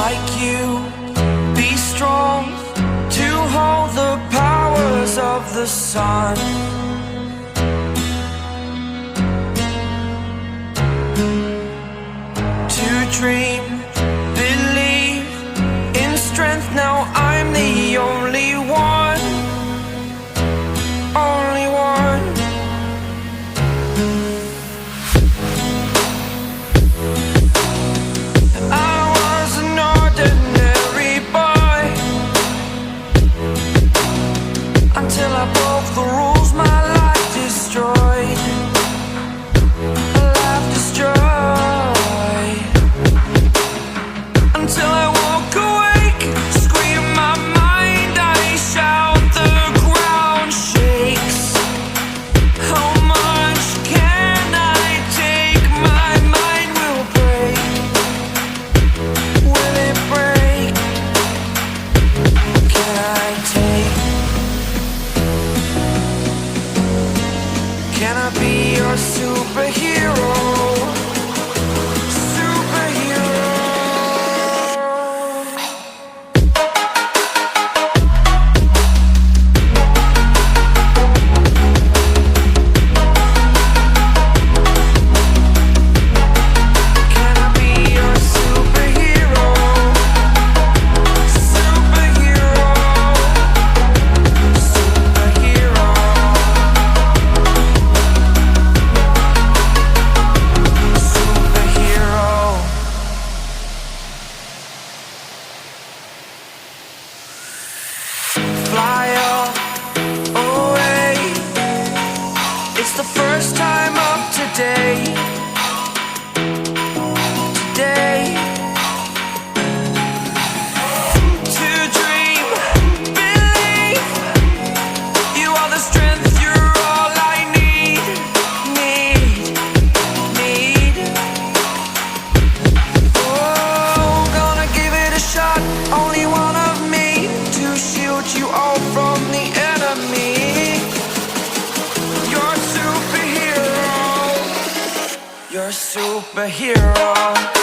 like you, be strong to hold the powers of the sun. To dream, believe in strength. Now I'm the only one, only one. I was an ordinary boy until I broke the rules. My life destroyed, life destroyed. Until I woke awake, scream my mind, I shout, the ground shakes. How much can I take? My mind will break. Will it break? Can I take? Can I be your superhero? Fly away. It's the first time of today. Today. To dream, believe. You are the strength, you're all I need. Oh, gonna give it a shot. Only one of me to shield you all from the enemy. You're a superhero. You're a superhero.